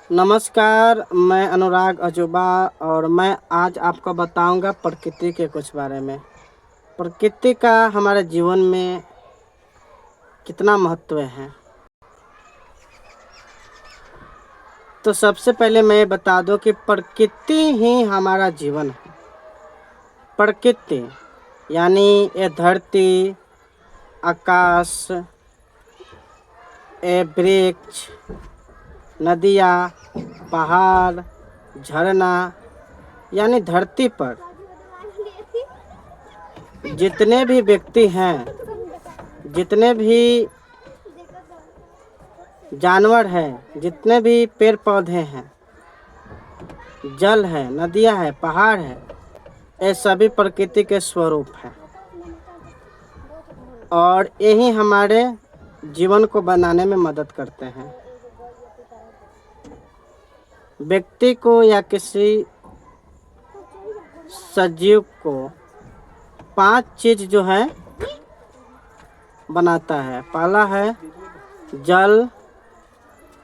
नमस्कार, मैं अनुराग अजूबा और मैं आज आपको बताऊंगा प्रकृति के कुछ बारे में। प्रकृति का हमारे जीवन में कितना महत्व है। तो सबसे पहले मैं बता दूं कि प्रकृति ही हमारा जीवन है। प्रकृति यानी ये धरती, आकाश, ये वृक्ष, नदियाँ, पहाड़, झरना, यानी धरती पर जितने भी व्यक्ति हैं, जितने भी जानवर हैं, जितने भी पेड़ पौधे हैं, जल है, नदियाँ है, पहाड़ है, ये सभी प्रकृति के स्वरूप हैं और यही हमारे जीवन को बनाने में मदद करते हैं। व्यक्ति को या किसी सजीव को 5 चीज जो है बनाता है। पहला है जल,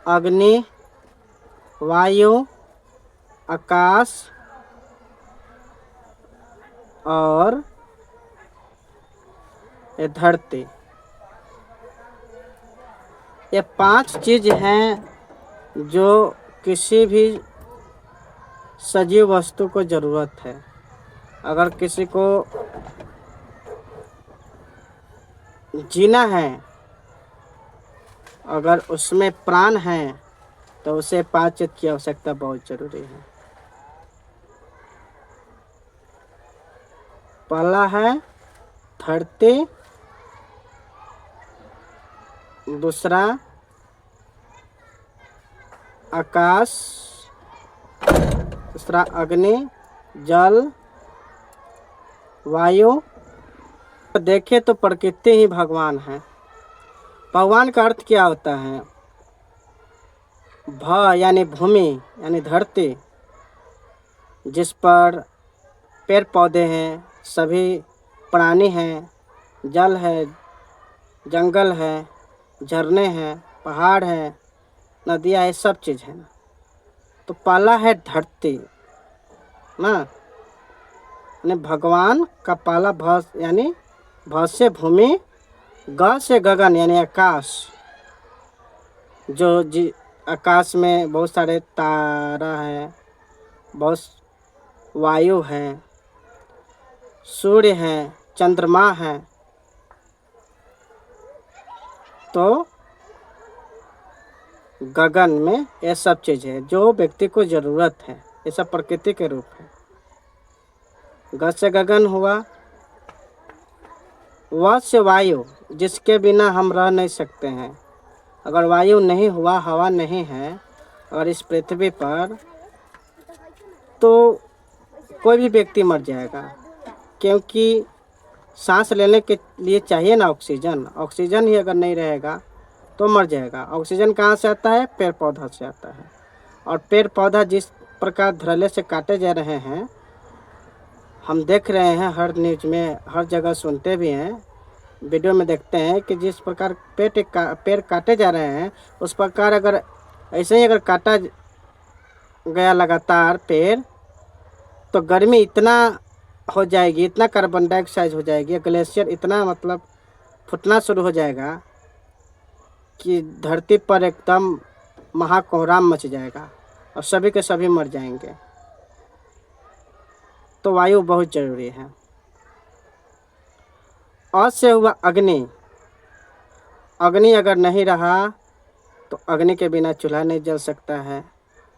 अग्नि, वायु, आकाश और ये धरती। ये 5 चीज हैं जो किसी भी सजीव वस्तु को ज़रूरत है। अगर किसी को जीना है, अगर उसमें प्राण है, तो उसे 5 चीज की आवश्यकता बहुत ज़रूरी है। पहला है धरती, दूसरा आकाश, तीसरा अग्नि, जल, वायु। देखें तो प्रकृति ही भगवान है। भगवान का अर्थ क्या होता है? भ यानी भूमि यानी धरती, जिस पर पेड़ पौधे हैं, सभी प्राणी हैं, जल है, जंगल है, झरने हैं, पहाड़ है, नदियाँ, ये सब चीज़ है ना। तो पहला है धरती ना, यानी भगवान का पहला भ यानी भ से भूमि, ग से गगन यानी आकाश, जो आकाश में बहुत सारे तारा है, बहुत वायु है, सूर्य है, चंद्रमा है। तो गगन में ये सब चीज़ है जो व्यक्ति को ज़रूरत है। ये सब प्रकृति के रूप है। ग से गगन हुआ, व से वायु, जिसके बिना हम रह नहीं सकते हैं। अगर वायु नहीं हुआ, हवा नहीं है और इस पृथ्वी पर, तो कोई भी व्यक्ति मर जाएगा, क्योंकि सांस लेने के लिए चाहिए ना ऑक्सीजन। ऑक्सीजन ही अगर नहीं रहेगा तो मर जाएगा। ऑक्सीजन कहाँ से आता है? पेड़ पौधा से आता है। और पेड़ पौधा जिस प्रकार धड़ल्ले से काटे जा रहे हैं, हम देख रहे हैं, हर न्यूज में, हर जगह सुनते भी हैं, वीडियो में देखते हैं कि जिस प्रकार पेड़ काटे जा रहे हैं, उस प्रकार अगर ऐसे ही अगर काटा गया लगातार पेड़, तो गर्मी इतना हो जाएगी, इतना कार्बन डाइऑक्साइड हो जाएगी, ग्लेशियर इतना मतलब फूटना शुरू हो जाएगा कि धरती पर एकदम महाकोहराम मच जाएगा और सभी के सभी मर जाएंगे। तो वायु बहुत ज़रूरी है। अ से हुआ अग्नि। अग्नि अगर नहीं रहा तो अग्नि के बिना चूल्हा नहीं जल सकता है,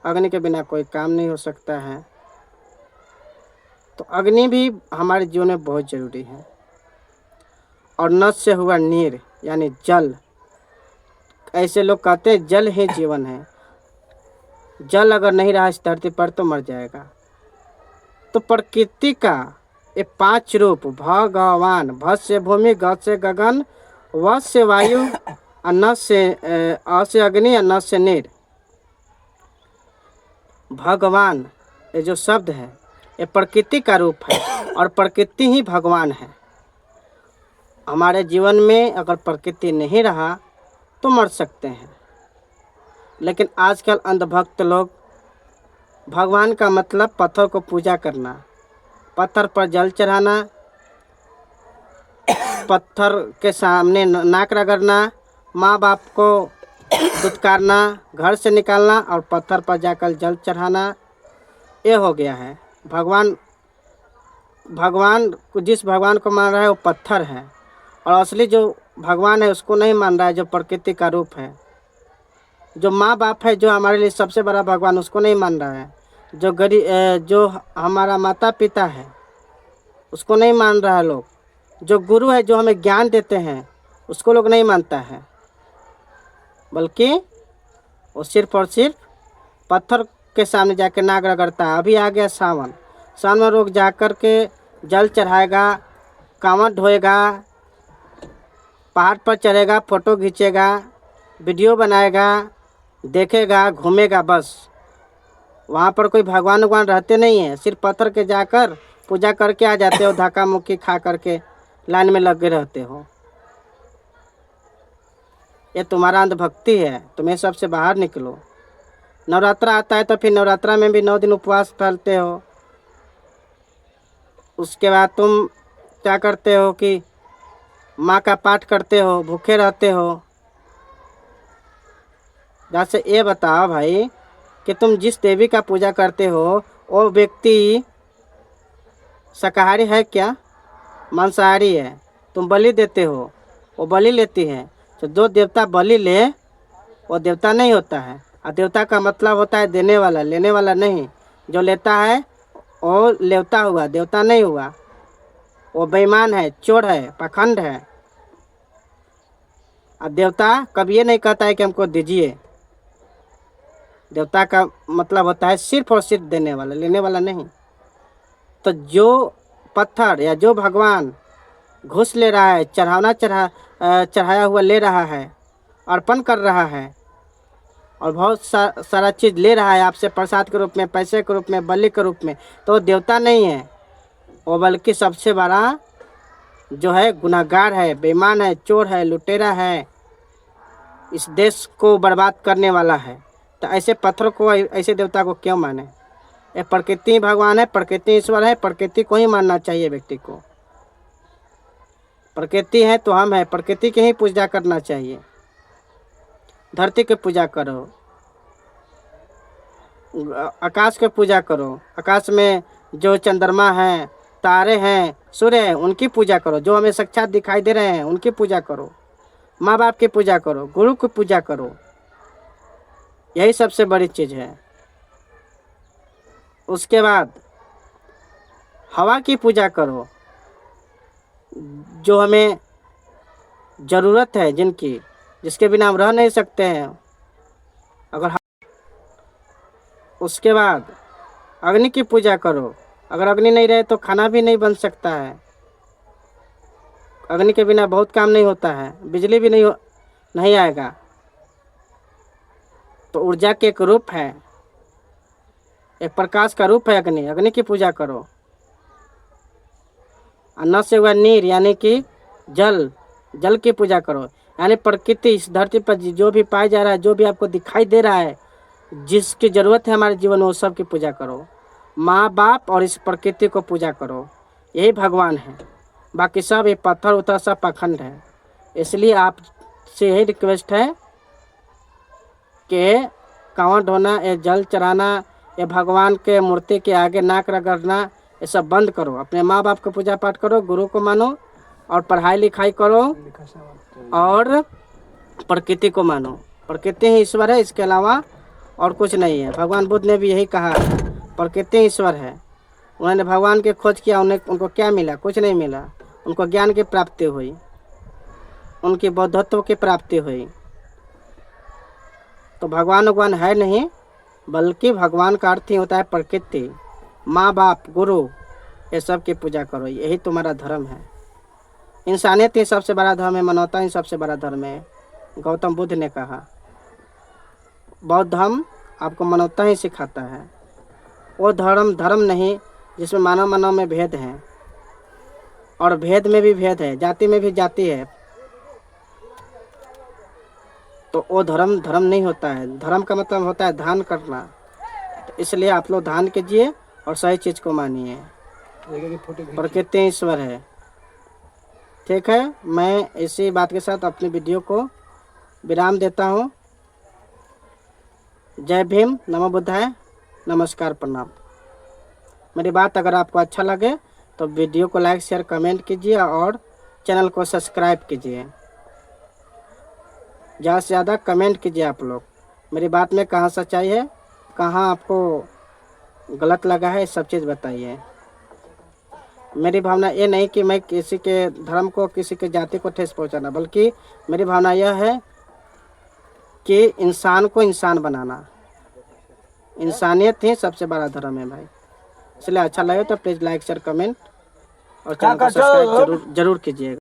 अग्नि के बिना कोई काम नहीं हो सकता है। तो अग्नि भी हमारे जीवन में बहुत ज़रूरी है। और न से हुआ नीर यानी जल। ऐसे लोग कहते हैं जल ही जीवन है। जल अगर नहीं रहा इस धरती पर तो मर जाएगा। तो प्रकृति का ये 5 रूप, भगवान, भ से भूमि, ग से गगन, व से वायु, न से अ से अग्नि, न से नीर। भगवान ये जो शब्द है ये प्रकृति का रूप है और प्रकृति ही भगवान है। हमारे जीवन में अगर प्रकृति नहीं रहा तो मर सकते हैं। लेकिन आजकल अंधभक्त लोग, भगवान का मतलब पत्थर को पूजा करना, पत्थर पर जल चढ़ाना, पत्थर के सामने नाक रगड़ना, माँ बाप को दुत्कारना, घर से निकालना और पत्थर पर जाकर जल चढ़ाना, ये हो गया है। भगवान जिस भगवान को मान रहा है वो पत्थर है, और असली जो भगवान है उसको नहीं मान रहा है, जो प्रकृति का रूप है। जो माँ बाप है, जो हमारे लिए सबसे बड़ा भगवान, उसको नहीं मान रहा है। जो हमारा माता पिता है उसको नहीं मान रहा है लोग। जो गुरु है, जो हमें ज्ञान देते हैं, उसको लोग नहीं मानता है, बल्कि वो सिर्फ और सिर्फ पत्थर के सामने जाकर नाक रगड़ता है। अभी आ गया सावन, सावन में लोग जाकर के जल चढ़ाएगा, कांवड़ ढोएगा, पहाड़ पर चढ़ेगा, फ़ोटो खींचेगा, वीडियो बनाएगा, देखेगा, घूमेगा, बस। वहाँ पर कोई भगवान रहते नहीं हैं। सिर्फ पत्थर के जाकर पूजा करके आ जाते हो, धक्का मुक्की खा करके लाइन में लगे रहते हो। ये तुम्हारा अंधभक्ति है, तुम्हें सबसे बाहर निकलो। नवरात्रा आता है तो फिर नवरात्रा में भी 9 दिन उपवास करते हो। उसके बाद तुम क्या करते हो कि माँ का पाठ करते हो, भूखे रहते हो। जैसे ये बताओ भाई कि तुम जिस देवी का पूजा करते हो वो व्यक्ति शाकाहारी है क्या, मांसाहारी है? तुम बलि देते हो, वो बलि लेती है। तो जो देवता बलि ले वो देवता नहीं होता है। और देवता का मतलब होता है देने वाला, लेने वाला नहीं। जो लेता है वो लेवता हुआ, देवता नहीं हुआ। वो बेईमान है, चोर है, पाखंड है। और देवता कभी ये नहीं कहता है कि हमको दीजिए। देवता का मतलब होता है सिर्फ और सिर्फ देने वाला, लेने वाला नहीं। तो जो पत्थर या जो भगवान घूस ले रहा है, चढ़ाया हुआ ले रहा है, अर्पण कर रहा है, और बहुत सारा चीज़ ले रहा है आपसे प्रसाद के रूप में, पैसे के रूप में, बलि के रूप में, तो वो देवता नहीं है। वो बल्कि सबसे बड़ा जो है गुनहगार है, बेईमान है, चोर है, लुटेरा है, इस देश को बर्बाद करने वाला है। तो ऐसे पत्थर को, ऐसे देवता को क्यों माने? ये प्रकृति भगवान है, प्रकृति ईश्वर है, प्रकृति को ही मानना चाहिए व्यक्ति को। प्रकृति है तो हम है, प्रकृति की ही पूजा करना चाहिए। धरती की पूजा करो, आकाश की पूजा करो, आकाश में जो चंद्रमा है, तारे हैं, सूर्य है, उनकी पूजा करो। जो हमें साक्षात दिखाई दे रहे हैं उनकी पूजा करो। माँ बाप की पूजा करो, गुरु की पूजा करो, यही सबसे बड़ी चीज़ है। उसके बाद हवा की पूजा करो, जो हमें ज़रूरत है, जिसके बिना हम रह नहीं सकते हैं। उसके बाद अग्नि की पूजा करो। अगर अग्नि नहीं रहे तो खाना भी नहीं बन सकता है। अग्नि के बिना बहुत काम नहीं होता है, बिजली भी नहीं आएगा। तो ऊर्जा के एक रूप है, एक प्रकाश का रूप है अग्नि। अग्नि की पूजा करो। अन्न से हुआ नीर यानी कि जल की पूजा करो। यानी प्रकृति, इस धरती पर जो भी पाया जा रहा है, जो भी आपको दिखाई दे रहा है, जिसकी ज़रूरत है हमारे जीवन में, वो सब की पूजा करो। माँ बाप और इस प्रकृति को पूजा करो, यही भगवान है। बाकी सब ये पत्थर उथर सब पाखंड है। इसलिए आपसे यही रिक्वेस्ट है कि कांवड़ ढोना, ये जल चढ़ाना, ये भगवान के मूर्ति के आगे नाक रगड़ना, ये सब बंद करो। अपने माँ बाप का पूजा पाठ करो, गुरु को मानो, और पढ़ाई लिखाई करो, और प्रकृति को मानो। प्रकृति ही ईश्वर है, इसके अलावा और कुछ नहीं है। भगवान बुद्ध ने भी यही कहा, प्रकृति ईश्वर है। उन्होंने भगवान की खोज किया, उनको क्या मिला? कुछ नहीं मिला। उनको ज्ञान की प्राप्ति हुई, उनकी बौद्धत्व की प्राप्ति हुई। तो भगवान है नहीं, बल्कि भगवान का अर्थ ही होता है प्रकृति। माँ बाप, गुरु, ये सब की पूजा करो, यही तुम्हारा धर्म है। इंसानियत ही सबसे बड़ा धर्म है, मानवता ही सबसे बड़ा धर्म है, गौतम बुद्ध ने कहा। बौद्ध धर्म आपको मानवता ही सिखाता है। वो धर्म नहीं जिसमें मानव में भेद है, और भेद में भी भेद है, जाति में भी जाति है। तो वो धर्म धर्म नहीं होता है। धर्म का मतलब होता है ध्यान करना। तो इसलिए आप लोग ध्यान कीजिए और सही चीज़ को मानिए। प्रकृति ईश्वर है। ठीक है, मैं इसी बात के साथ अपनी वीडियो को विराम देता हूँ। जय भीम, नमो बुद्धाय, नमस्कार, प्रणाम। मेरी बात अगर आपको अच्छा लगे तो वीडियो को लाइक शेयर कमेंट कीजिए और चैनल को सब्सक्राइब कीजिए। ज़्यादा से ज़्यादा कमेंट कीजिए आप लोग। मेरी बात में कहाँ सच्चाई है, कहाँ आपको गलत लगा है, सब चीज़ बताइए। मेरी भावना ये नहीं कि मैं किसी के धर्म को, किसी के जाति को ठेस पहुंचाना, बल्कि मेरी भावना यह है कि इंसान को इंसान बनाना। इंसानियत ही सबसे बड़ा धर्म है भाई। इसलिए अच्छा लगे तो प्लीज़ लाइक शेयर कमेंट और चैनल को सब्सक्राइब जरूर कीजिएगा।